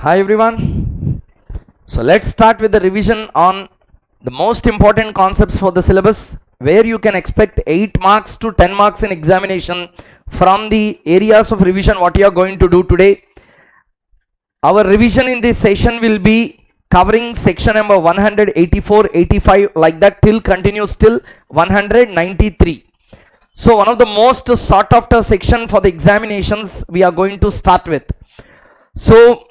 Hi everyone. So let's start with the revision on the most important concepts for the syllabus, where you can expect 8 marks to 10 marks in examination from the areas of revision what you are going to do today. Our revision in this session will be covering section number 184, 85 like that till continues till 193. So one of the most sought after section for the examinations we are going to start with. So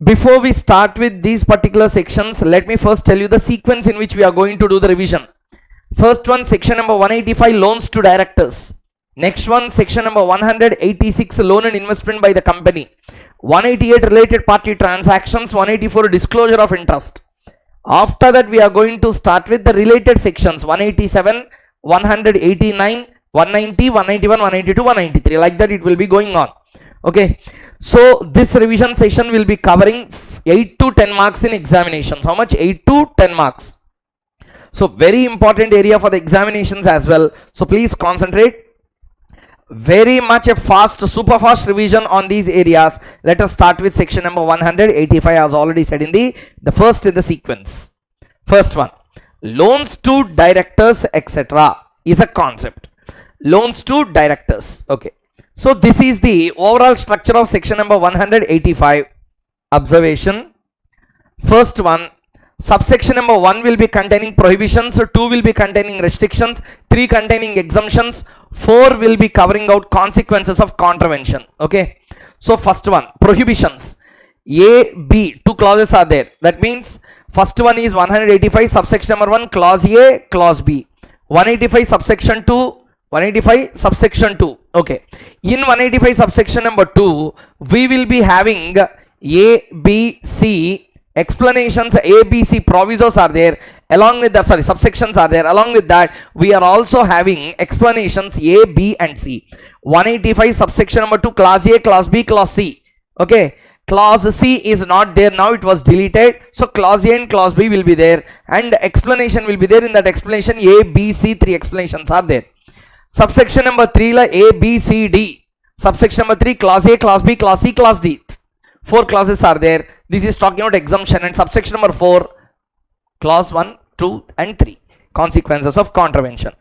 before we start with these particular sections, let me first tell you the sequence in which we are going to do the revision. First one, section number 185, loans to directors. Next one, section number 186, loan and investment by the company. 188, related party transactions. 184, disclosure of interest. After that, we are going to start with the related sections 187, 189, 190, 191, 192, 193. Like that, it will be going on. Okay. So this revision session will be covering 8 to 10 marks in examinations. How much? 8 to 10 marks. So very important area for the examinations as well. So please concentrate. Very much a fast, super fast revision on these areas. Let us start with section number 185, as already said in the first in the sequence. First one, loans to directors etc. is a concept. Loans to directors. Okay. So this is the overall structure of section number 185. Observation. First one, subsection number 1 will be containing prohibitions, 2 will be containing restrictions, 3 containing exemptions, 4 will be covering out consequences of contravention. Okay. So first one, prohibitions. A, B, 2 clauses are there. That means first one is 185 subsection number 1, clause A, clause B. 185 subsection 2, 185 subsection 2. Okay. In 185 subsection number 2, we will be having A, B, C explanations. A, B, C provisos are there. Along with that, subsections are there. Along with that, we are also having explanations A, B and C. 185 subsection number 2, clause A, clause B, clause C. Okay. Clause C is not there now, it was deleted. So clause A and clause B will be there, and explanation will be there. In that explanation, A, B, C, 3 explanations are there. Subsection number 3 la A, B, C, D. Subsection number 3, clause A, clause B, clause C, clause D. 4 clauses are there. This is talking about exemption. And subsection number 4, clause 1, 2 and 3, consequences of contravention.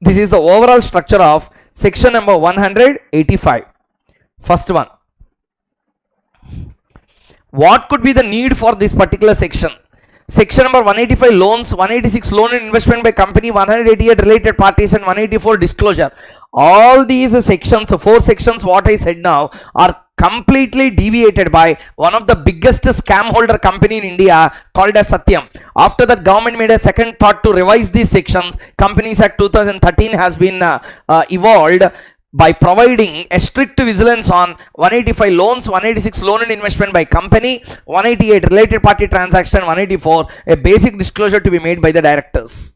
This is the overall structure of section number 185. First one, what could be the need for this particular section? Section number 185, loans. 186, loan and investment by company. 188, related parties, and 184, disclosure. All these sections, 4 sections what I said now, are completely deviated by one of the biggest scam holder company in India called as Satyam. After that, government made a second thought to revise these sections. Companies Act 2013 has been evolved by providing a strict vigilance on 185 loans, 186 loan and investment by company, 188 related party transaction, 184 a basic disclosure to be made by the directors.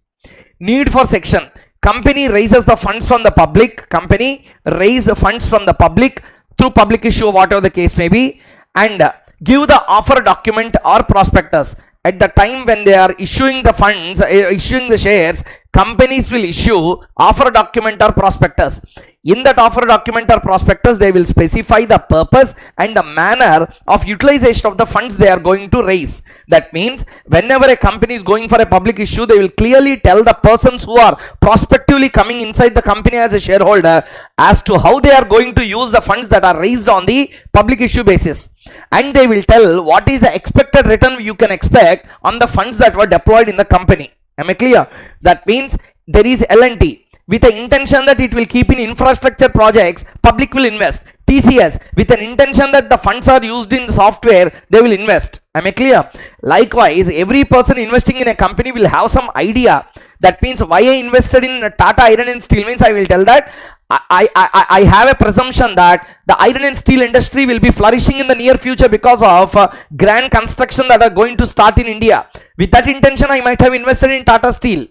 Need for section. Company raises the funds from the public. Company raise the funds from the public through public issue, whatever the case may be, and give the offer document or prospectus. At the time when they are issuing the funds, issuing the shares, companies will issue offer document or prospectus. In that offer document or prospectus, they will specify the purpose and the manner of utilization of the funds they are going to raise. That means whenever a company is going for a public issue, they will clearly tell the persons who are prospectively coming inside the company as a shareholder as to how they are going to use the funds that are raised on the public issue basis. And they will tell what is the expected return you can expect on the funds that were deployed in the company. Am I clear? That means there is L&T. With the intention that it will keep in infrastructure projects, public will invest. TCS, with an intention that the funds are used in software, they will invest. Am I clear? Likewise, every person investing in a company will have some idea. That means why I invested in Tata Iron and Steel means I will tell that I have a presumption that the iron and steel industry will be flourishing in the near future because of grand construction that are going to start in India. With that intention, I might have invested in Tata Steel.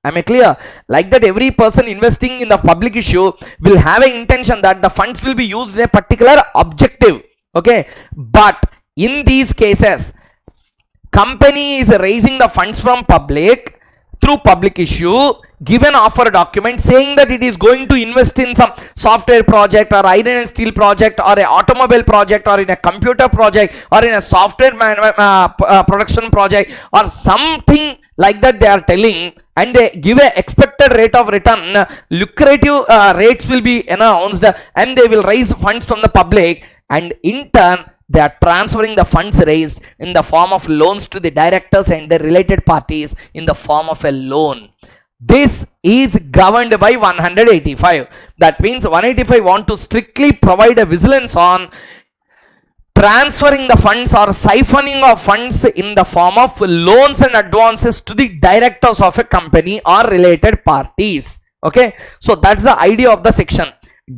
Am I clear? Like that, every person investing in the public issue will have an intention that the funds will be used in a particular objective. Okay. But in these cases, company is raising the funds from public through public issue, give an offer document saying that it is going to invest in some software project or iron and steel project or a automobile project or in a computer project or in a software production project or something like that they are telling, and they give a expected rate of return, lucrative rates will be announced, and they will raise funds from the public, and in turn they are transferring the funds raised in the form of loans to the directors and the related parties in the form of a loan. This is governed by 185. That means 185 want to strictly provide a vigilance on transferring the funds or siphoning of funds in the form of loans and advances to the directors of a company or related parties. Okay, so that's the idea of the section.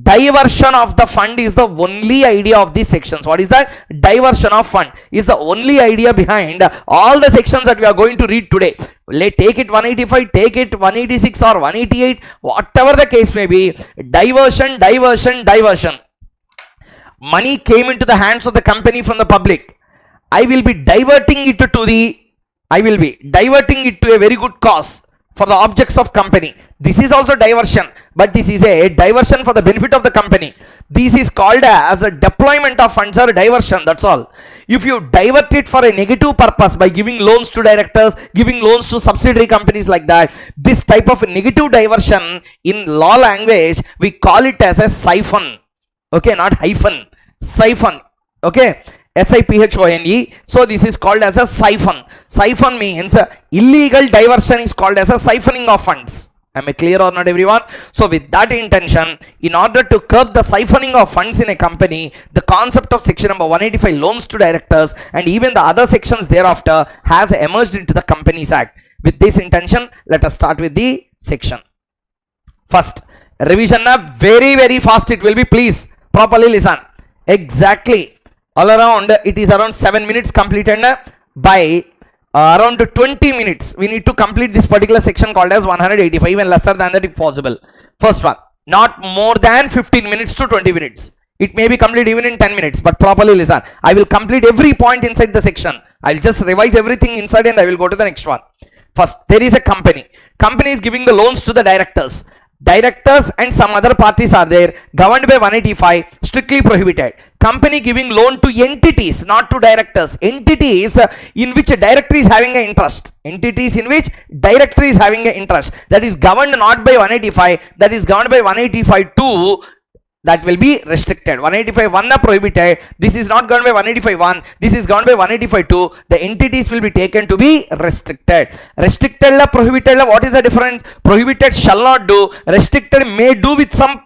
Diversion of the fund is the only idea of these sections. What is that? Diversion of fund is the only idea behind all the sections that we are going to read today. Take it 185, take it 186 or 188, whatever the case may be. Diversion, diversion, diversion. Money came into the hands of the company from the public. I will be diverting it to a very good cause for the objects of company. This is also diversion, but this is a diversion for the benefit of the company. This is called as a deployment of funds or diversion, that's all. If you divert it for a negative purpose by giving loans to directors, giving loans to subsidiary companies like that, this type of negative diversion in law language, we call it as a siphon. Okay, not hyphen, siphon. Okay, SIPHONE. So this is called as a siphon. Siphon means illegal diversion is called as a siphoning of funds. Am I clear or not, everyone? So with that intention, in order to curb the siphoning of funds in a company, the concept of section number 185, loans to directors, and even the other sections thereafter has emerged into the Companies Act. With this intention, let us start with the section. First, revision very very fast it will be, please properly listen. Exactly all around it is around 7 minutes completed. By around 20 minutes we need to complete this particular section called as 185, even lesser than that if possible. First one, not more than 15 minutes to 20 minutes. It may be complete even in 10 minutes, but properly listen. I will complete every point inside the section. I'll just revise everything inside and I will go to the next one. First, there is a company. Company is giving the loans to the directors. Directors and some other parties are there, governed by 185, strictly prohibited. Company giving loan to entities, not to directors. Entities in which a director is having an interest. Entities in which director is having an interest. That is governed not by 185, that is governed by 185(2). That will be restricted. 185(1) prohibited. This is not governed by 185(1). This is governed by 185(2). The entities will be taken to be restricted. Restricted la prohibited la, what is the difference? Prohibited shall not do. Restricted may do with some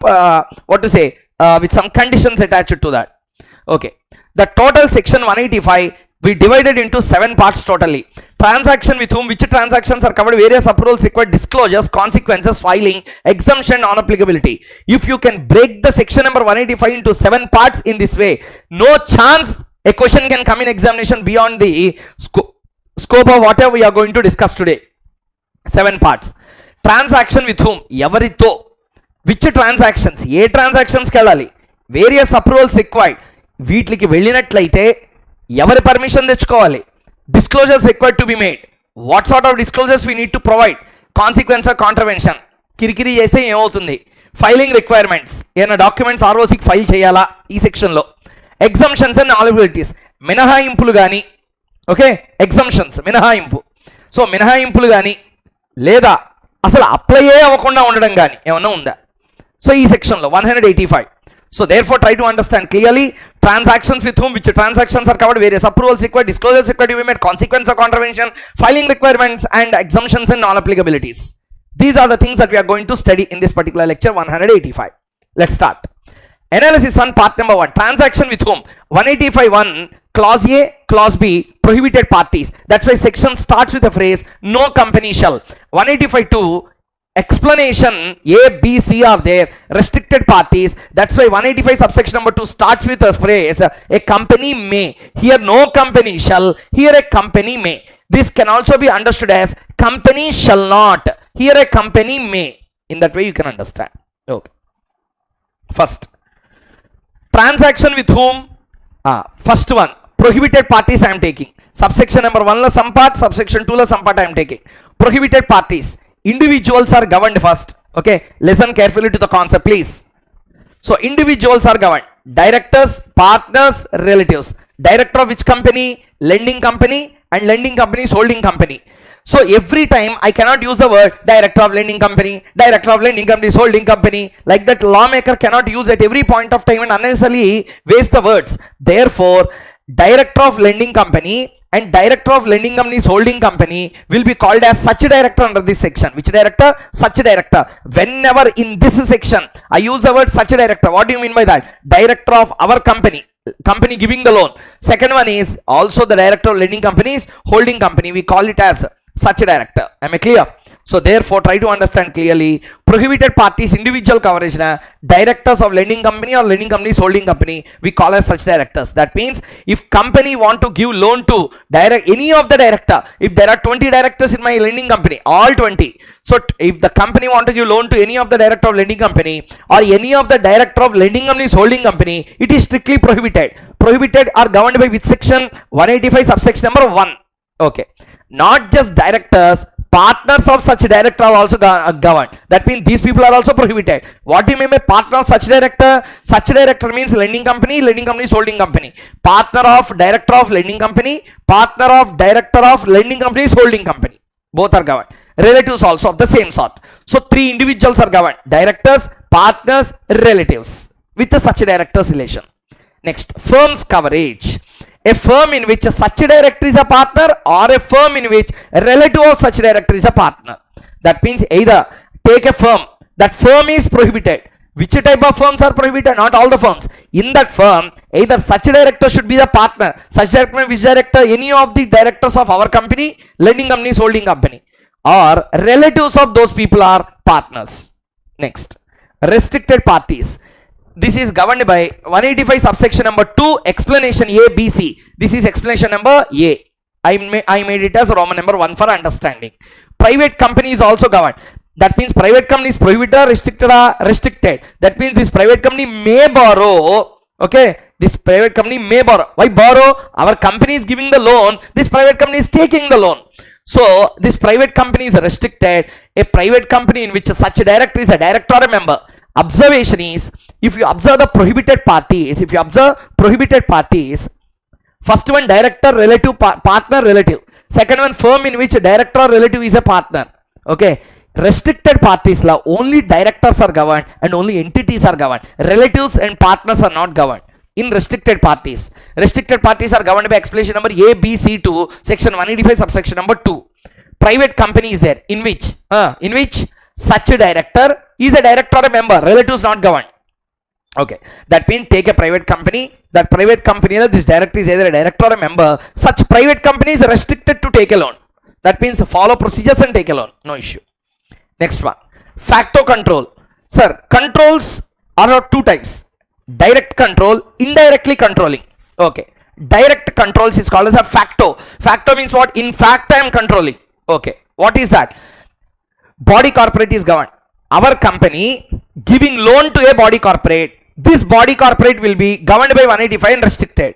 with some conditions attached to that. Okay. The total section 185 we divided into 7 parts totally. Transaction with whom, which transactions are covered, various approvals required, disclosures, consequences, filing, exemption, non-applicability. If you can break the section number 185 into 7 parts in this way, no chance a question can come in examination beyond the scope of whatever we are going to discuss today. 7 parts. Transaction with whom, evarito, which transactions, A transactions కెళ్ళాలి, various approvals required, వీటికి వెళ్ళినట్లయితే ఎవరి permission తెచ్చుకోవాలి, disclosures required to be made, what sort of disclosures we need to provide, consequence or contravention, కిరికిరి చేస్తే ఏమవుతుంది, filing requirements, ఏమైనా documents ఆర్ఓసికి file చేయాలా ఈ సెక్షన్లో, ఎగ్జంప్షన్స్ అండ్ నాలబిలిటీస్, మినహాయింపులు కానీ, ఓకే, ఎగ్జంప్షన్స్ మినహాయింపు, సో మినహాయింపులు కానీ లేదా అసలు అప్లై అవ్వకుండా ఉండడం కానీ ఏమన్నా ఉందా, సో ఈ సెక్షన్లో 185. So therefore try to understand clearly transactions with whom, which transactions are covered, various approvals required, disclosures required to be made, consequence or contravention, filing requirements and exemptions and non-applicabilities. These are the things that we are going to study in this particular lecture 185. Let's start. Analysis on part number 1. Transaction with whom, 185(1) clause A, clause B, prohibited parties. That's why section starts with the phrase no company shall. 185(2) explanation, A, B, C are there, restricted parties. That's why 185 subsection number 2 starts with the phrase a company may. Here no company shall, here a company may. This can also be understood as company shall not, here a company may. In that way you can understand. Okay. First, transaction with whom, first one, prohibited parties I am taking. Subsection number 1 la some part, subsection 2 la some part I am taking. Prohibited parties, individuals are governed first. Okay, listen carefully to the concept, please. So individuals are governed: directors, partners, relatives. Director of which company? Lending company, and lending company is holding company. So every time I cannot use the word director of lending company, director of lending company is holding company. Like that, lawmaker cannot use at every point of time and unnecessarily waste the words. Therefore, director of lending company and director of lending company is holding company will be called as such director under this section. Which director? Such director. Whenever in this section I use the word such director, what do you mean by that? Director of our company giving the loan. Second one is also the director of lending companies holding company, we call it as such director. Am I clear? So therefore, try to understand clearly. Prohibited parties individual coverage na, directors of lending company or lending companies holding company we call as such directors. That means if company want to give loan to any of the director, if there are 20 directors in my lending company, all 20, so if the company want to give loan to any of the director of lending company or any of the director of lending companies holding company, it is strictly prohibited. Prohibited are governed by which section? 185 subsection number 1. Okay, not just directors, partners of such director are also governed. That means these people are also prohibited. What do you mean by partner of such director? Such director means lending company is holding company. Partner of director of lending company, partner of director of lending company is holding company. Both are governed. Relatives also of the same sort. So 3 individuals are governed: directors, partners, relatives with the such directors relation. Next, firm's coverage. A firm in which such director is a partner or a firm in which a relative of such director is a partner. That means either take a firm, that firm is prohibited. Which type of firms are prohibited? Not all the firms. In that firm, either such director should be the partner. Such director, which director? Any of the directors of our company, lending company is holding company, or relatives of those people are partners. Next, restricted parties. This is governed by 185 subsection number 2, explanation A, B, C. This is explanation number A. I made it as Roman number 1 for understanding. Private company is also governed. That means private company is prohibited or restricted or restricted. That means this private company may borrow. Okay, this private company may borrow. Why borrow? Our company is giving the loan. This private company is taking the loan. So this private company is restricted. A private company in which such a director is a director or a member. Observation is, if you observe the prohibited parties, first one director, relative, partner, relative. Second one firm in which director or relative is a partner. Okay, restricted parties la only directors are governed and only entities are governed. Relatives and partners are not governed in restricted parties. Restricted parties are governed by explanation number A, B, C to section 185 subsection number 2. Private company is there in which such a director is a director or a member. Relatives not governed. Okay, that means take a private company. That private company, this director is either a director or a member. Such private company is restricted to take a loan. That means follow procedures and take a loan. No issue. Next one, facto control. Sir, controls are of 2 types: direct control, indirectly controlling. Okay, direct controls is called as a facto. Facto means what? In fact, I am controlling. Okay, what is that? Body corporate is governed. Our company giving loan to a body corporate. This body corporate will be governed by 185 and restricted.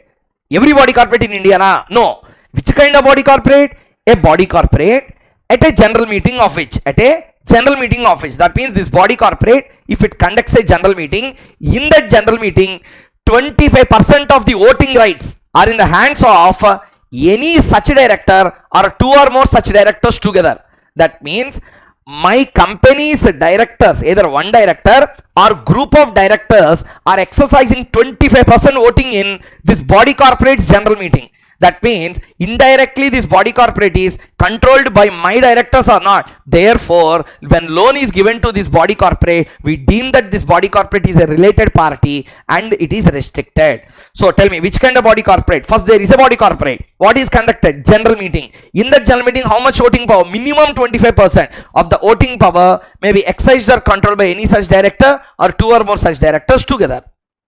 Every body corporate in India, na? No. Which kind of body corporate? A body corporate at a general meeting of which? At a general meeting of which. That means this body corporate, if it conducts a general meeting, in that general meeting, 25% of the voting rights are in the hands of any such director or 2 or more such directors together. That means my company's directors, either one director or group of directors, are exercising 25% voting in this body corporate's general meeting. That means indirectly this body corporate is controlled by my directors or not. Therefore, when loan is given to this body corporate, we deem that this body corporate is a related party and it is restricted. So tell me, which kind of body corporate? First, there is a body corporate. What is conducted? General meeting. In that general meeting, how much voting power? Minimum 25% of the voting power may be exercised or controlled by any such director or 2 or more such directors together.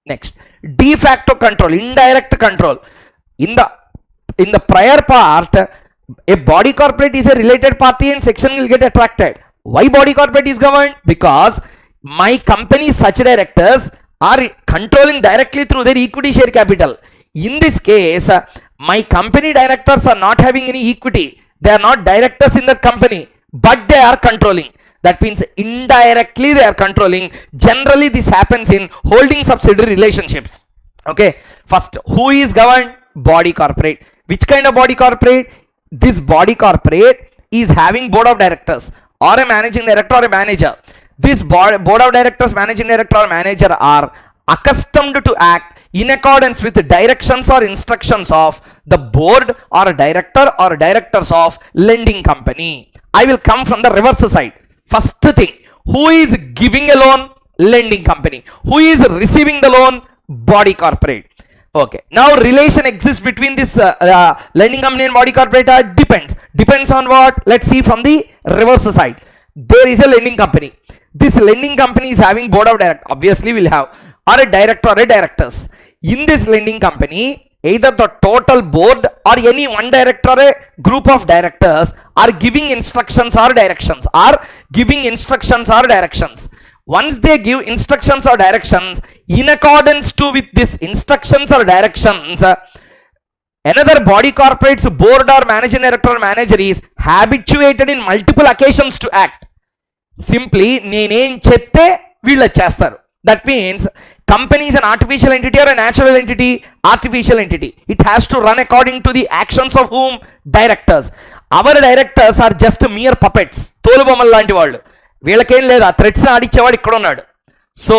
Next, de facto control, indirect control. In the prior part, a body corporate is a related party and section will get attracted. Why body corporate is governed? Because my company's such directors are controlling directly through their equity share capital. In this case, my company directors are not having any equity. They are not directors in that company, but they are controlling. That means indirectly they are controlling. Generally this happens in holding subsidiary relationships. Okay, first, who is governed? Body corporate. Which kind of body corporate? This body corporate is having board of directors or a managing director or a manager. This board of directors, managing director or manager are accustomed to act in accordance with the directions or instructions of the board or director or directors of lending company. I will come from the reverse side. First thing, who is giving a loan? Lending company. Who is receiving the loan? Body corporate. Okay, now relation exists between this lending company and body corporate. Depends on what? Let's see from the reverse side. There is a lending company. This lending company is having board of directors. Obviously will have, or a director or a directors. In this lending company, either the total board or any one director or a group of directors are giving instructions or directions, Once they give instructions or directions, in accordance to with this instructions or directions, another body corporate's board or managing director or manager is habituated in multiple occasions to act. Simply, నేనేం చెప్తే వీళ్ళు చేస్తారు. That means company is an artificial entity or a natural entity? Artificial entity. It has to run according to the actions of whom? Directors. Our directors are just mere puppets. తోలుబొమ్మలు లాంటి వాళ్ళు. వీళ్ళకేం లేదు, ఆ threads ఆడిచ్చేవాడు ఇక్కడ ఉన్నాడు. So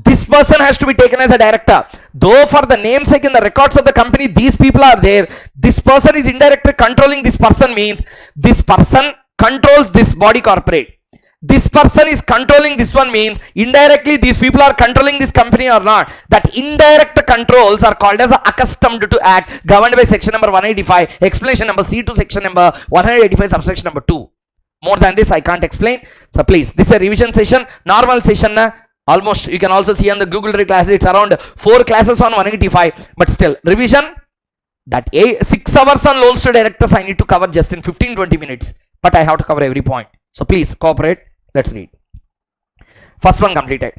this person has to be taken as a director. Though for the namesake in the records of the company these people are there, this person is indirectly controlling this person, means this person controls this body corporate. This person is controlling this one, means indirectly these people are controlling this company or not. That indirect controls are called as accustomed to act, governed by section number 185, explanation number C to section number 185 subsection number 2. More than this I can't explain. So please, this is a revision session, normal session. Almost you can also see on the Google class, it's around 4 classes on 185, but still revision. That 6 hours on loans to directors I need to cover just in 15-20 minutes, but I have to cover every point. So please cooperate. Let's read. First one completed.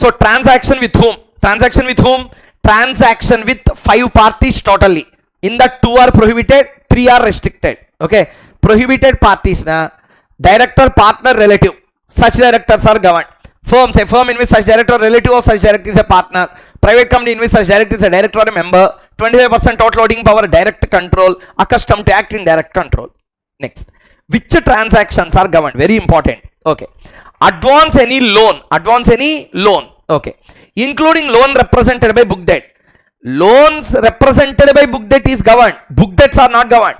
So transaction with whom? Transaction with whom? Transaction with 5 parties totally. In that 2 are prohibited, 3 are restricted. Okay, prohibited parties na director, partner, relative. Such directors are governed. Firms, a firm in which such director or relative of such director is a partner. Private company in which such director is a director or a member. 25% total voting power, direct control, accustomed to act in direct control. Next, which transactions are governed? Very important. Okay, advance any loan. Okay, including loan represented by book debt. Loans represented by book debt is governed. Book debts are not governed.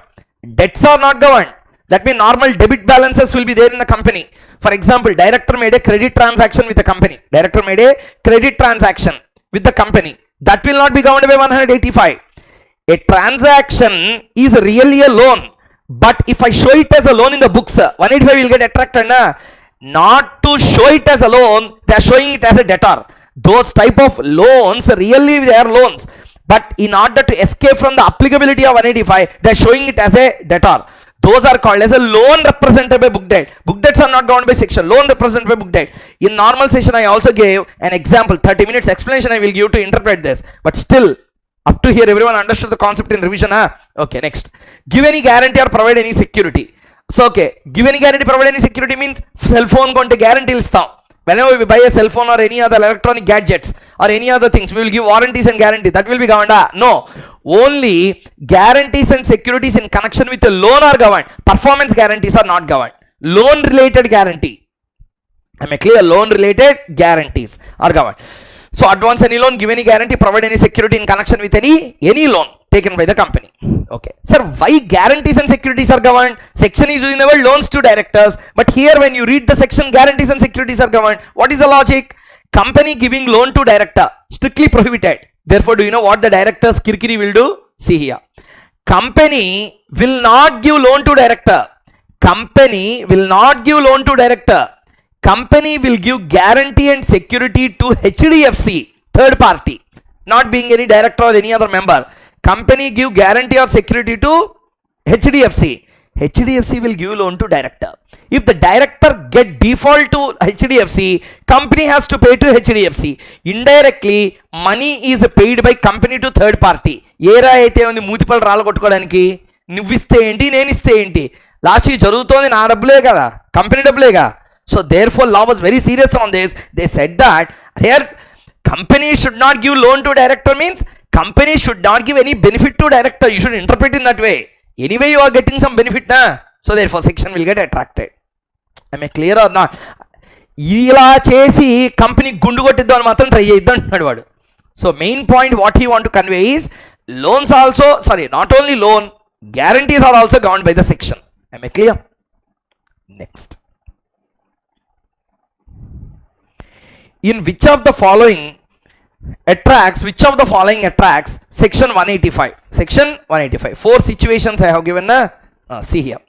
Debts are not governed. That means normal debit balances will be there in the company. For example, director made a credit transaction with the company. That will not be governed by 185. A transaction is really a loan. But if I show it as a loan in the books, 185 will get attracted. Not to show it as a loan, they are showing it as a debtor. Those type of loans, really they are loans. But in order to escape from the applicability of 185, they are showing it as a debtor. Those are called as a loan represented by book debt. Book debts are not governed by section. Loan represented by book debt. In normal session, I also gave an example. 30 minutes explanation I will give to interpret this. But still, up to here, everyone understood the concept in revision. Okay, next. Give any guarantee or provide any security. So, okay, give any guarantee, provide any security means cell phone konte guarantee istam. Whenever we buy a cell phone or any other electronic gadgets or any other things, we will give warranties and guarantee. That will be governed. No, only guarantees and securities in connection with a loan are governed. Performance guarantees are not governed. Loan related guarantee. Am I clear? Loan related guarantees are governed. So advance any loan, give any guarantee, provide any security in connection with any loan taken by the company. Okay, sir, why guarantees and securities are governed? Section is using the word loans to directors, but here when you read the section, guarantees and securities are governed. What is the logic? Company giving loan to director, strictly prohibited. Therefore, do you know what the directors kirkiri will do? See here. Company will not give loan to director. Company will not give loan to director. Company will give guarantee and security to HDFC, third party, not being any director or any other member. Company give guarantee or security to HDFC. HDFC will give loan to director. If the director get default to HDFC, company has to pay to HDFC. Indirectly, money is paid by company to third party. Era aithe undi mootipal raala kottukodaniki nuvviste enti nenu iste enti. Last ఈ జరుగుతోంది నా డబ్బులే కదా, company డబ్బులేగా. So therefore law was very serious on this. They said that here company should not give loan to director means company should not give any benefit to director. You should interpret in that way. Anyway you are getting some benefit na, so therefore section will get attracted. Am I clear or not? ఇలా చేసి company గుండు కొట్టిద్దాం అని మాత్రం try చేద్దాం అంటున్నాడు వాడు. So main point what he want to convey is loans also, sorry not only loan, guarantees are also governed by the section. Am I clear? Next. In which of the following attracts section 185? Section 185. 4 situations I have given. See here.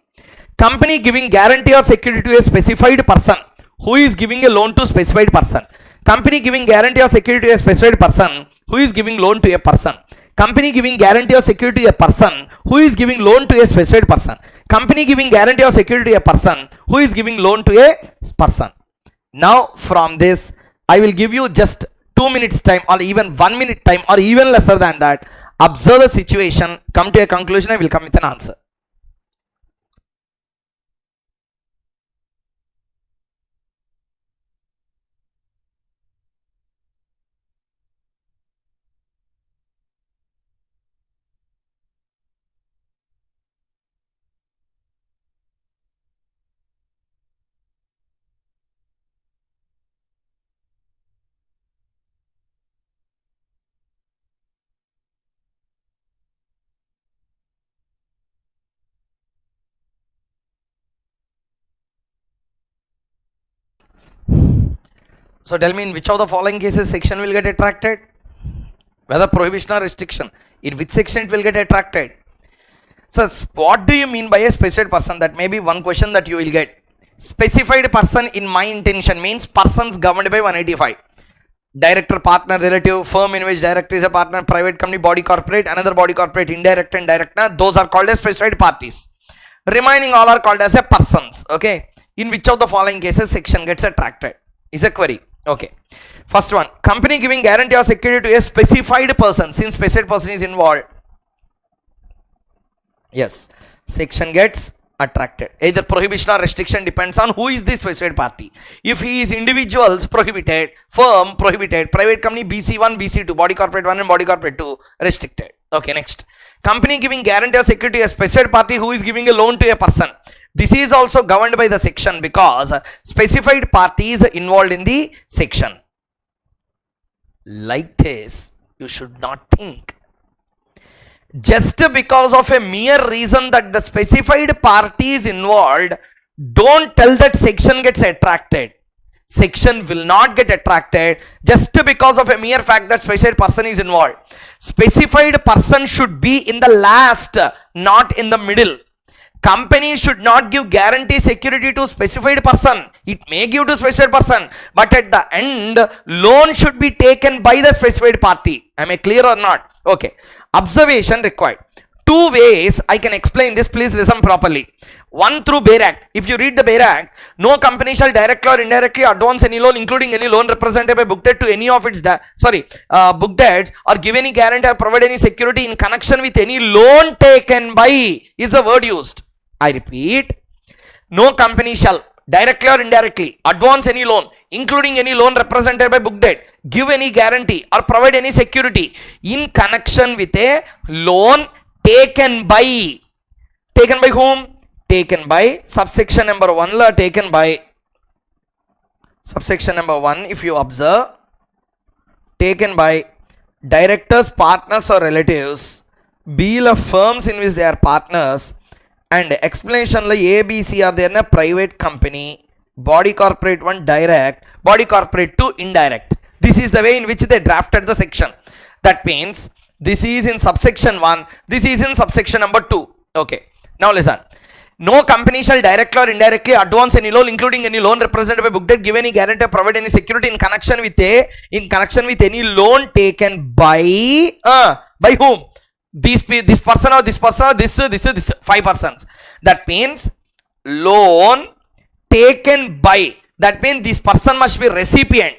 Company giving guarantee or security to a specified person who is giving a loan to specified person. Company giving guarantee or security to a specified person who is giving loan to a person. Company giving guarantee or security to a person who is giving loan to a specified person. Company giving guarantee or security to a person who is giving loan to a person. Now from this I will give you just 2 minutes time or even 1 minute time or even lesser than that. Observe the situation, come to a conclusion, I will come with an answer. So tell me, in which of the following cases section will get attracted? Whether prohibition or restriction, in which section it will get attracted? So what do you mean by a specified person? That may be one question that you will get. Specified person in my intention means persons governed by 185. Director, partner, relative, firm in which director is a partner, private company, body corporate, another body corporate, indirect and direct, those are called as specified parties. Remaining all are called as a persons. Okay. In which of the following cases section gets attracted is a query. Okay. First one, company giving guarantee or security to a specified person. Since specified person is involved, yes, section gets attracted. Either prohibition or restriction depends on who is the specified party. If he is individuals, prohibited, firm, prohibited, private company, BC1, BC2, body corporate 1 and body corporate 2, restricted. Okay, next. Company giving guarantee or security to a specified party who is giving a loan to a person. This is also governed by the section because specified party is involved in the section. Like this, you should not think. Just because of a mere reason that the specified party is involved, don't tell that section gets attracted. Section will not get attracted just because of a mere fact that specified person is involved. Specified person should be in the last, not in the middle. Company should not give guarantee security to specified person. It may give to specified person, but at the end, loan should be taken by the specified party. Am I clear or not? Okay. Observation required. 2 ways I can explain this. Please listen properly. One, through Bail Act. If you read the Bail Act, no company shall directly or indirectly advance any loan, including any loan represented by book debt to any of its book debts, or give any guarantee or provide any security in connection with any loan taken by is the word used. I repeat, no company shall directly or indirectly advance any loan, including any loan represented by book debt, give any guarantee or provide any security in connection with a loan taken by whom? Taken by subsection number 1 taken by subsection number 1. If you observe, taken by directors, partners or relatives, bill of firms in which they are partners, and explanation like A, B, C are there in a private company, body corporate 1 direct, body corporate 2 indirect. This is the way in which they drafted the section. That means this is in subsection 1, this is in subsection number 2. Okay. Now listen. No company shall directly or indirectly advance any loan, including any loan represented by book debt, give any guarantee, provide any security in connection with any loan taken by whom? This person or this person or this 5 persons. That means loan taken by. That means this person must be recipient.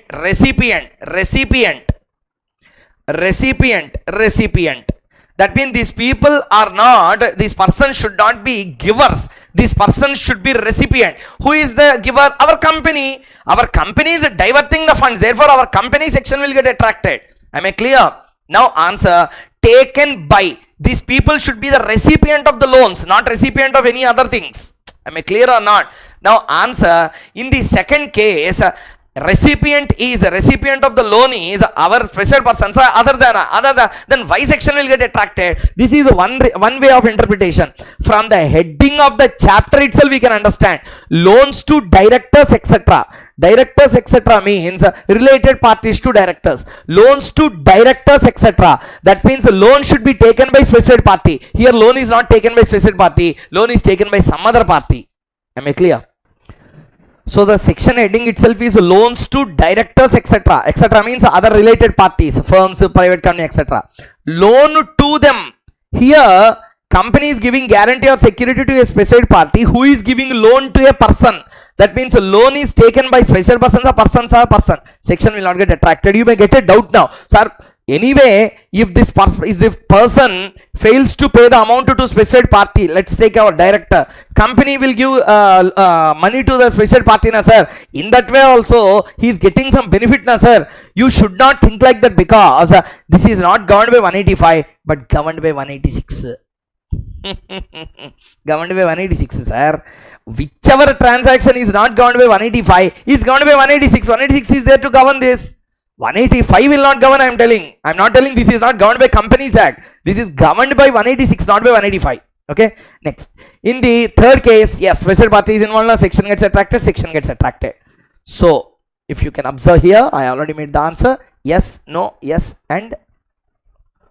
That means these people are not, these persons should not be givers. These persons should be recipient. Who is the giver? Our company. Our company is diverting the funds. Therefore, our company section will get attracted. Am I clear? Now answer, taken by. These people should be the recipient of the loans, not recipient of any other things. Am I clear or not? Now answer, in the second case, recipient of the loan is our special persons other than then Y section will get attracted. This is one way of interpretation. From the heading of the chapter itself we can understand loans to directors etc. Directors etc. means related parties to directors. Loans to directors etc. That means the loan should be taken by specified party. Here loan is not taken by specified party. Loan is taken by some other party. Am I clear? So the section heading itself is loans to directors etc. etc. means other related parties, firms, private company etc. Loan to them. Here company is giving guarantee or security to a specified party who is giving loan to a person. That means a loan is taken by special persons or persons or person. Section will not get attracted. You may get a doubt now. Sir, anyway, if this person fails to pay the amount to specified party, let's take our director, company will give money to the special party na sir. In that way also he is getting some benefit na sir. You should not think like that, because this is not governed by 185 but governed by 186. Governed by 186 sir. Whichever transaction is not governed by 185 is governed by 186. 186 is there to govern this. 185 will not govern. I am telling. I am not telling this is not governed by Companies Act. This is governed by 186, not by 185. Okay. Next. In the third case, yes, special party is involved. Section gets attracted. Section gets attracted. So, if you can observe here, I already made the answer. Yes, no, yes, and.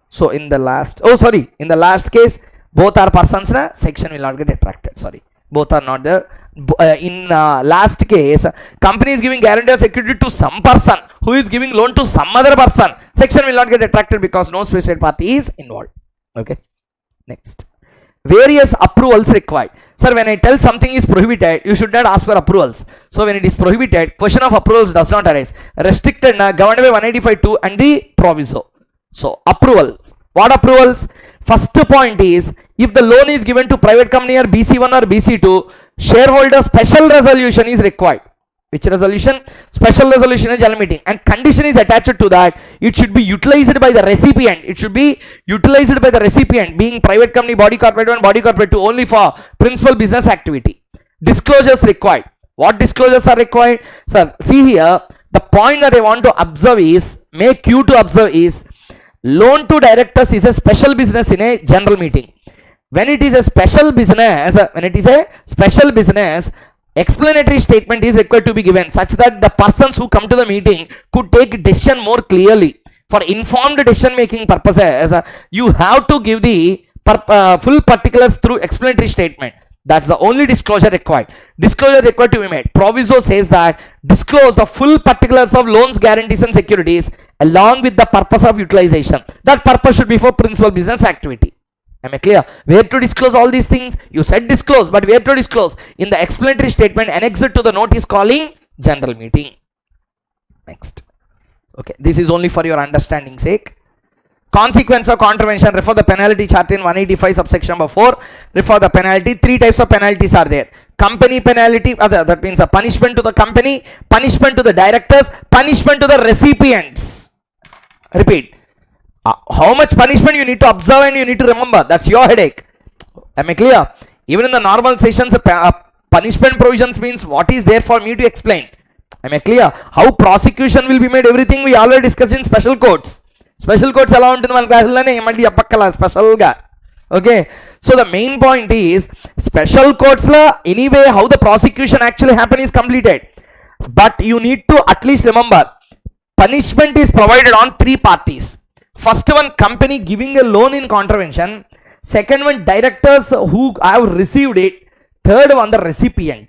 So, in the last. Oh, sorry. In the last case, both are persons. Section will not get attracted. Sorry. Both are not there. In last case, company is giving guarantee or security to some person who is giving loan to some other person. Section will not get attracted because no specified party is involved. Okay. Next. Various approvals required. Sir, when I tell something is prohibited, you should not ask for approvals. So when it is prohibited, question of approvals does not arise. Restricted, governed by 185(2) and the proviso. So approvals. What approvals? First point is, if the loan is given to private company or BC1 or BC2, shareholder special resolution is required. Which resolution? Special resolution is general meeting, and condition is attached to that. It should be utilized by the recipient. It should be utilized by the recipient, being private company, body corporate 1, body corporate 2, only for principal business activity. Disclosures required. What disclosures are required? Sir, see here, the point that I want to observe is, make you to observe is, loan to directors is a special business in a general meeting. When it is a special business, explanatory statement is required to be given such that the persons who come to the meeting could take decision more clearly. For informed decision making purposes, you have to give the full particulars through explanatory statement. That's the only disclosure required. Disclosure required to be made. Proviso says that disclose the full particulars of loans, guarantees and securities along with the purpose of utilization. That purpose should be for principal business activity. Am I clear? Where to disclose all these things? You said disclose, but where to disclose? In the explanatory statement annexed to the notice calling general meeting. Next. Okay, this is only for your understanding sake. Consequence of contravention, refer the penalty chart in 185 subsection number 4. Refer the penalty. 3 types of penalties are there. Company penalty, that means a punishment to the company, punishment to the directors, punishment to the recipients. Repeat. How much punishment you need to observe and you need to remember. That's your headache. Am I clear? Even in the normal sessions, punishment provisions means what is there for me to explain. Am I clear? How prosecution will be made, everything we already discussed in special courts. Special courts allow into the class special ga. Okay. So the main point is special courts la anyway how the prosecution actually happen is completed. But you need to at least remember punishment is provided on 3 parties. First one, company giving a loan in contravention. Second one, directors who have received it. Third one, the recipient.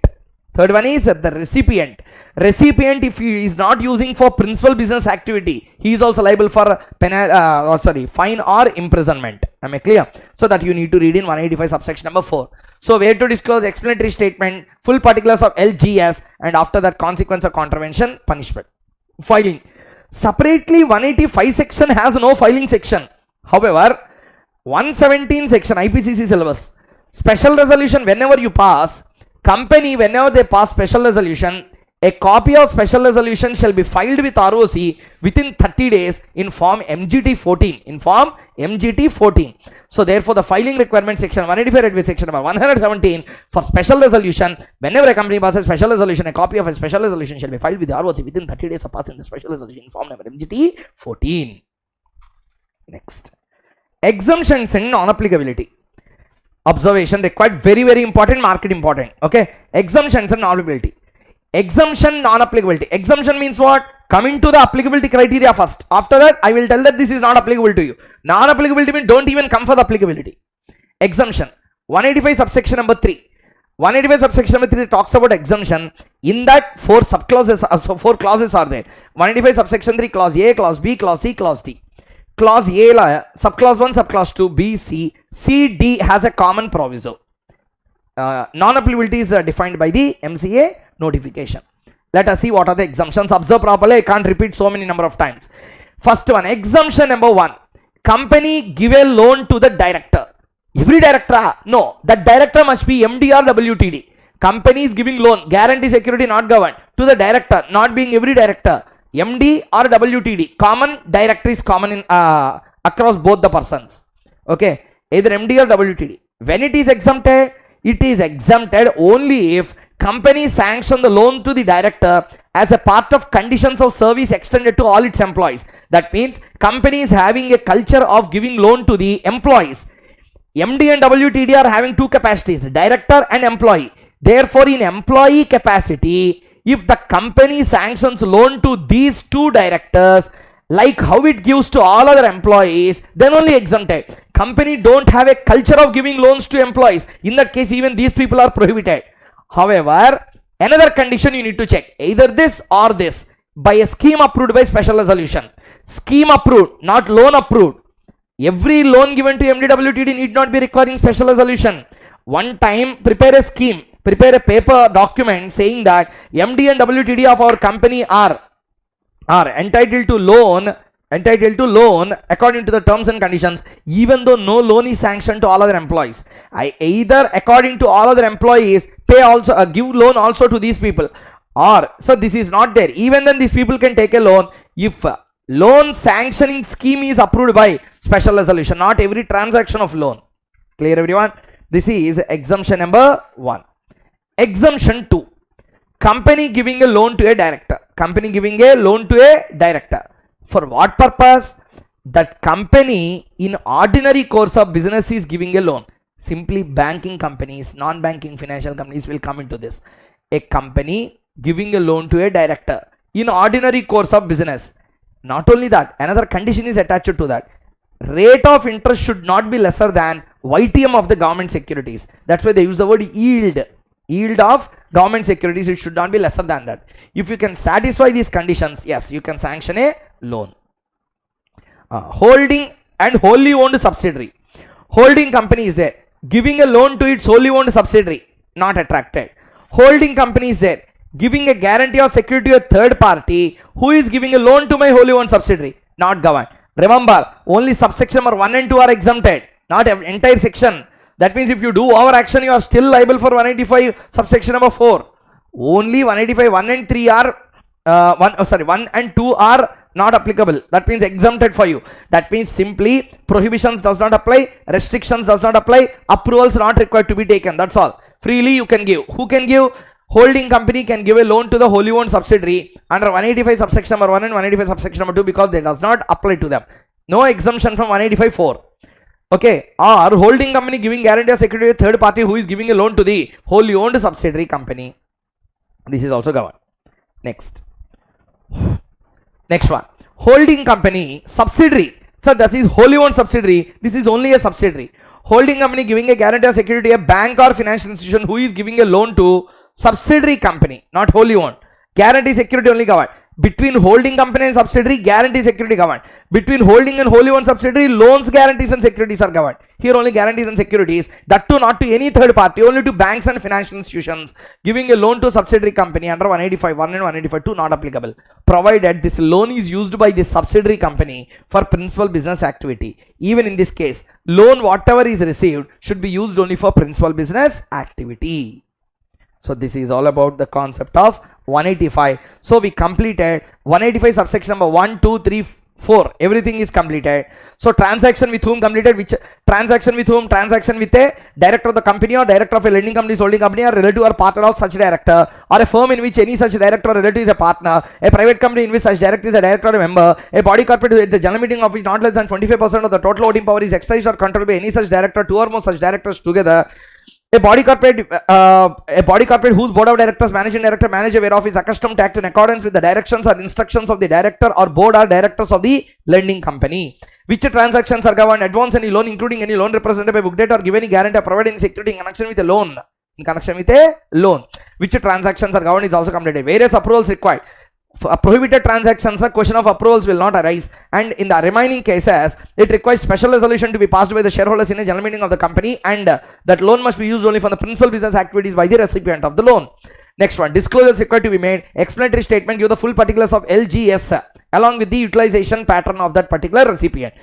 Third one is the recipient. Recipient, if he is not using for principal business activity, he is also liable for fine or imprisonment. Am I clear? So that you need to read in 185 subsection number 4. So where to disclose explanatory statement, full particulars of LGS, and after that consequence of contravention, punishment. Filing. Separately 185 section has no filing section. However, 117 section IPCC syllabus. Special resolution, whenever you pass, company, whenever they pass special resolution, a copy of special resolution shall be filed with ROC within 30 days in form MGT 14. In form MGT 14. So therefore, the filing requirement section 185 read with section number 117 for special resolution. Whenever a company passes special resolution, a copy of a special resolution shall be filed with the ROC within 30 days of passing the special resolution in form number MGT 14. Next, exemptions and non-applicability. Observation required, very very important, market important. Okay, exemptions and non-applicability. Exemption, non-applicability. Exemption means what? Coming to the applicability criteria first. After that, I will tell that this is not applicable to you. Non-applicability means don't even come for the applicability. Exemption. 185 subsection number 3. 185 subsection number 3 talks about exemption. In that, 4 subclauses, so 4 clauses are there. 185 subsection 3, clause A, clause B, clause C, clause D. Clause A, subclause 1, subclause 2, B, C. C, D has a common proviso. Non-applicability is defined by the MCA notification. Let us see what are the exemptions. Observe properly. I can't repeat so many number of times. First one, exemption number 1. Company give a loan to the director. Every director? No. That director must be MD or WTD. Company is giving loan, guarantee security not governed, to the director, not being every director. MD or WTD. Common director is common in across both the persons. Okay. Either MD or WTD. When it is exempted only if company sanction the loan to the director as a part of conditions of service extended to all its employees. That means company is having a culture of giving loan to the employees. MD and WTD are having 2 capacities, director and employee. Therefore, in employee capacity, if the company sanctions loan to these 2 directors, like how it gives to all other employees, then only exempted. Company don't have a culture of giving loans to employees. In that case, even these people are prohibited. However, another condition you need to check, either this or this, by a scheme approved by special resolution. Scheme approved, not loan approved. Every loan given to MDWTD need not be requiring special resolution. One time, prepare a scheme, prepare a paper document saying that MD and WTD of our company are entitled to loan according to the terms and conditions, even though no loan is sanctioned to all other employees. I either according to all other employees pay also give loan also to these people, or so this is not there. Even then these people can take a loan if loan sanctioning scheme is approved by special resolution, not every transaction of loan. Clear everyone? This is exemption number 1. Exemption 2. Company giving a loan to a director. Company giving a loan to a director. For what purpose? That company in ordinary course of business is giving a loan. Simply banking companies, non-banking financial companies will come into this. A company giving a loan to a director in ordinary course of business. Not only that, another condition is attached to that. Rate of interest should not be lesser than YTM of the government securities. That's why they use the word yield. Yield of government securities, it should not be lesser than that. If you can satisfy these conditions, yes, you can sanction a loan. Holding and wholly owned subsidiary. Holding company is there, giving a loan to its wholly owned subsidiary, not attracted. Holding company is there, giving a guarantee or security to a third party who is giving a loan to my wholly owned subsidiary, not governed. Remember, only subsection number 1 and 2 are exempted, not entire section. That means if you do overaction, you are still liable for 185 subsection number 4. Only 185 1 and 3 are 1 and 2 are not applicable. That means exempted for you. That means simply prohibitions does not apply, restrictions does not apply, approvals not required to be taken. That's all. Freely you can give. Who can give? Holding company can give a loan to the wholly owned subsidiary under 185 subsection number 1 and 185 subsection number 2 because they does not apply to them. No exemption from 185 4. Okay, or holding company giving guarantee or security to a third party who is giving a loan to the wholly owned subsidiary company. This is also governed. Next one, holding company subsidiary. So that is wholly owned subsidiary. This is only a subsidiary. Holding company giving a guarantee or security to a bank or financial institution who is giving a loan to subsidiary company, not wholly owned. Guarantee security only governed. Between holding company and subsidiary, guarantee security governed. Between holding and wholly owned subsidiary, loans, guarantees and securities are governed. Here only guarantees and securities, that too not to any third party, only to banks and financial institutions. Giving a loan to subsidiary company under 185.1 and 185.2 not applicable, provided this loan is used by the subsidiary company for principal business activity. Even in this case, loan whatever is received should be used only for principal business activity. So this is all about the concept of 185. So we completed 185 subsection number 1, 2, 3, 4. Everything is completed. So transaction with whom completed? Which transaction with whom? Transaction with a director of the company or director of a lending company, holding company, or relative or partner of such director, or a firm in which any such director or relative is a partner, a private company in which such director is a director or a member, a body corporate at the general meeting of which not less than 25% of the total voting power is exercised or controlled by any such director, two or more such directors together. A body corporate whose board of directors, managing director, manager whereof is accustomed to act in accordance with the directions or instructions of the director or board or directors of the lending company. Which transactions are governed? Advance any loan, including any loan represented by book debt, or give any guarantee or provide any security in connection with a loan. Which transactions are governed is also completed. Various approvals required. Prohibited transactions, a question of approvals will not arise, and in the remaining cases it requires special resolution to be passed by the shareholders in a general meeting of the company, and that loan must be used only for the principal business activities by the recipient of the loan. Next one, disclosures required to be made. Explanatory statement give the full particulars of LGS along with the utilization pattern of that particular recipient.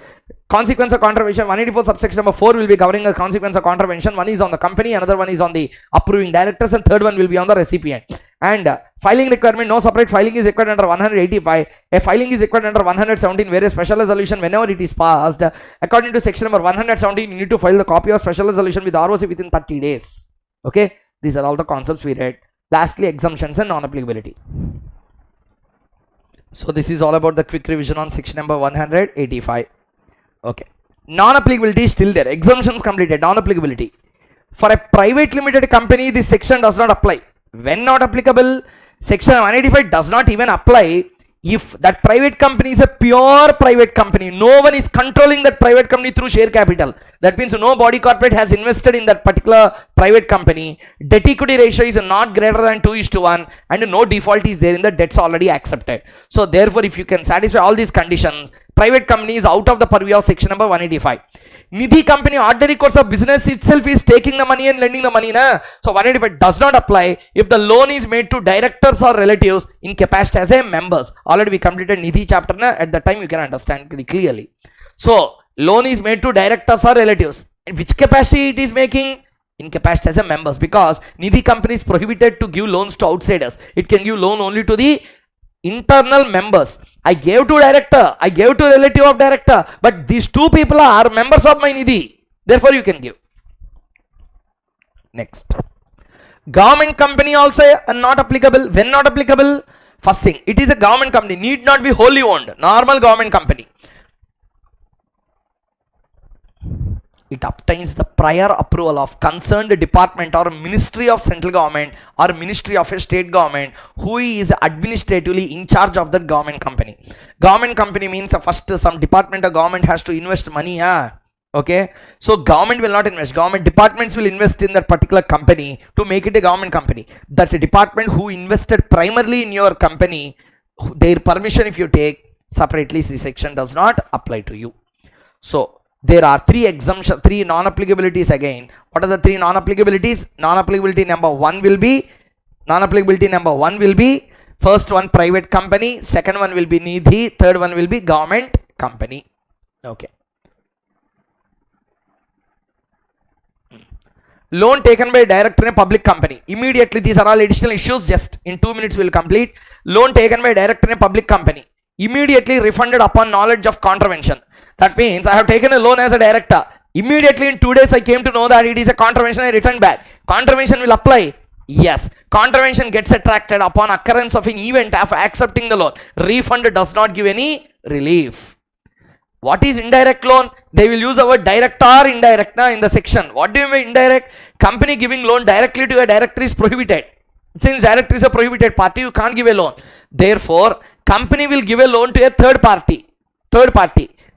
Consequence of contravention, 184 subsection number 4 will be covering a consequence of contravention. One is on the company, another one is on the approving directors, and third one will be on the recipient. And filing requirement, no separate filing is required under 185. A filing is required under 117, where a special resolution whenever it is passed according to section number 117, you need to file the copy of special resolution with ROC within 30 days. Okay, these are all the concepts we read. Lastly, exemptions and non-applicability. So this is all about the quick revision on section number 185. Okay, non-applicability is still there. Exemptions completed. Non-applicability for a private limited company, this section does not apply. When not applicable, section 185 does not even apply if that private company is a pure private company. No one is controlling that private company through share capital. That means no body corporate has invested in that particular private company. Debt equity ratio is not greater than 2:1, and no default is there in the debts already accepted. So therefore, if you can satisfy all these conditions, private company is out of the purview of section number 185. Nidhi company, ordinary course of business itself is taking the money and lending the money. So 185 does not apply if the loan is made to directors or relatives in capacity as a members. Already we completed Nidhi chapter. At the time you can understand very clearly. So loan is made to directors or relatives. In which capacity it is making? In capacity as a members, because Nidhi company is prohibited to give loans to outsiders. It can give loan only to the internal members. I gave to director, I gave to relative of director, but these two people are members of my Nidhi. Therefore you can give. Next, government company also not applicable. When not applicable? First thing, it is a government company, need not be wholly owned. Normal government company, it obtains the prior approval of concerned department or ministry of central government or ministry of a state government who is administratively in charge of that government company. Government company means first some department of government has to invest money. Okay, so government will not invest. Government departments will invest in that particular company to make it a government company. That department who invested primarily in your company, their permission if you take separately, this section does not apply to you. So there are three exemptions, three non-applicabilities again. What are the three non-applicabilities? Non-applicability number one will be, first one private company, second one will be Nidhi, third one will be government company. Okay. Loan taken by director in a public company. Immediately, these are all additional issues. Just in 2 minutes we will complete. Loan taken by director in a public company, immediately refunded upon knowledge of contravention. That means I have taken a loan as a director. Immediately in 2 days I came to know that it is a contravention. I returned back. Contravention will apply. Yes. Contravention gets attracted upon occurrence of an event of accepting the loan. Refund does not give any relief. What is indirect loan? They will use our direct or indirect in the section. What do you mean indirect? Company giving loan directly to a director is prohibited. Since director is a prohibited party, you can't give a loan. Therefore, company will give a loan to a third party.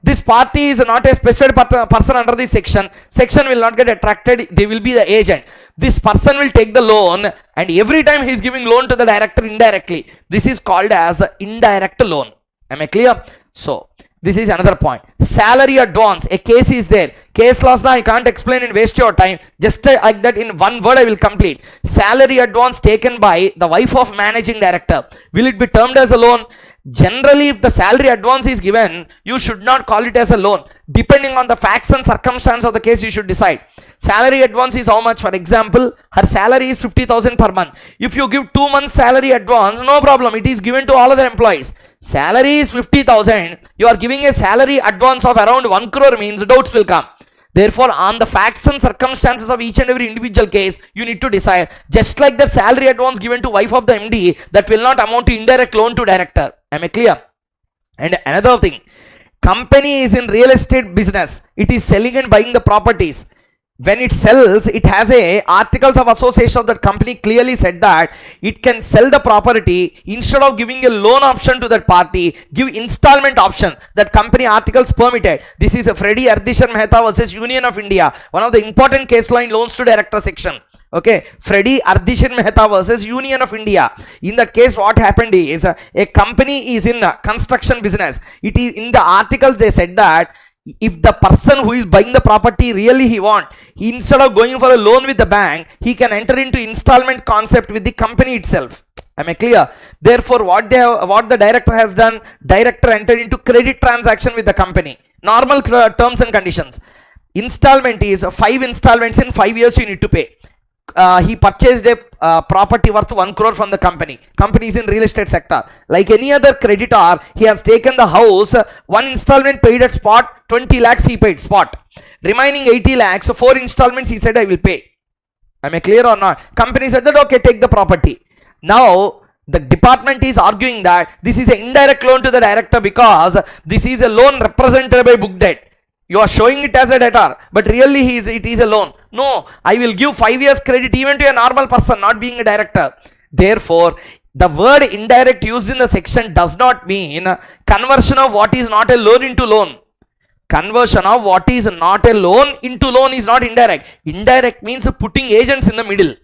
This party is not a specified person under this section. Section will not get attracted. They will be the agent. This person will take the loan, and every time he is giving loan to the director indirectly. This is called as indirect loan. Am I clear? So this is another point. Salary advance. A case is there. Case laws now I can't explain and waste your time. Just like that in one word I will complete. Salary advance taken by the wife of managing director. Will it be termed as a loan? Generally, if the salary advance is given, you should not call it as a loan. Depending on the facts and circumstance of the case, you should decide. Salary advance is how much? For example, her salary is 50,000 per month. If you give 2 months salary advance, no problem. It is given to all other employees. Salary is 50,000. You are giving a salary advance of around 1 crore means doubts will come. Therefore, on the facts and circumstances of each and every individual case, you need to decide. Just like the salary advance given to wife of the MD, that will not amount to indirect loan to director. Am I clear? And another thing, company is in real estate business. It is selling and buying the properties. When it sells, it has a articles of association of that company clearly said that it can sell the property instead of giving a loan option to that party, give installment option. That company articles permitted. This is a Freddie Ardeshir Mehta versus Union of India, one of the important case law in loans to director section. Okay, Freddie Ardeshir Mehta versus Union of India. In that case, what happened is a company is in construction business. It is in the articles they said that if the person who is buying the property really instead of going for a loan with the bank, he can enter into installment concept with the company itself. Am I clear? Therefore, what the director has done, director entered into credit transaction with the company. Normal terms and conditions. Installment is 5 installments in 5 years you need to pay. He purchased a property worth 1 crore from the company. Company is in real estate sector. Like any other creditor, he has taken the house, 1 installment paid at spot, 20 lakhs he paid spot. Remaining 80 lakhs, so 4 installments he said I will pay. Am I clear or not? Company said that okay, take the property. Now the department is arguing that this is an indirect loan to the director because this is a loan represented by book debt. You are showing it as a debtor, but really it is a loan. No, I will give 5 years credit even to a normal person, not being a director. Therefore, the word indirect used in the section does not mean conversion of what is not a loan into loan. Conversion of what is not a loan into loan is not indirect. Indirect means putting agents in the middle.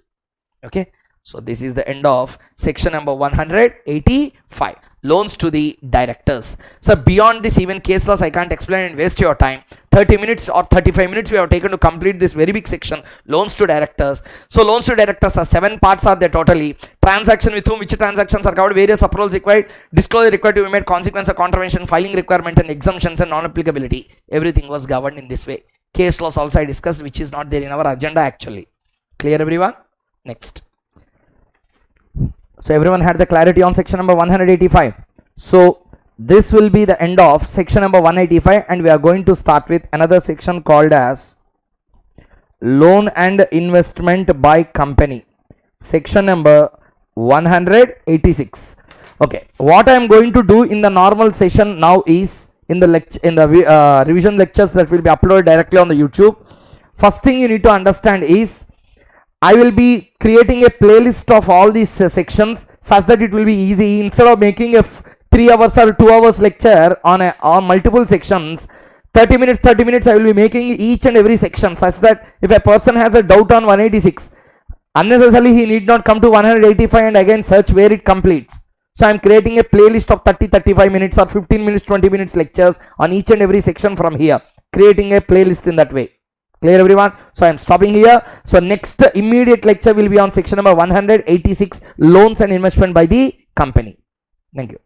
Okay. So this is the end of section number 185. Loans to the directors. So beyond this, even case laws I can't explain and waste your time. 30 minutes or 35 minutes we have taken to complete this very big section, loans to directors. So loans to directors are 7 parts are there totally. Transaction with whom, which transactions are covered, various approvals required, disclosure required to be made, consequence of contravention, filing requirement and exemptions and non-applicability. Everything was governed in this way. Case laws also I discussed, which is not there in our agenda actually. Clear everyone? Next. So everyone had the clarity on section number 185. So this will be the end of section number 185 and we are going to start with another section called as loan and investment by company. Section number 186. Okay, what I am going to do in the normal session now is in the revision lectures that will be uploaded directly on the YouTube. First thing you need to understand is I will be creating a playlist of all these sections such that it will be easy. Instead of making a 3 hours or 2 hours lecture on multiple sections, 30 minutes I will be making each and every section such that if a person has a doubt on 186, unnecessarily he need not come to 185 and again search where it completes. So I am creating a playlist of 30-35 minutes or 15 minutes 20 minutes lectures on each and every section from here, creating a playlist in that way. Clear everyone? So I am stopping here. So next immediate lecture will be on section number 186, loans and investment by the company. Thank you.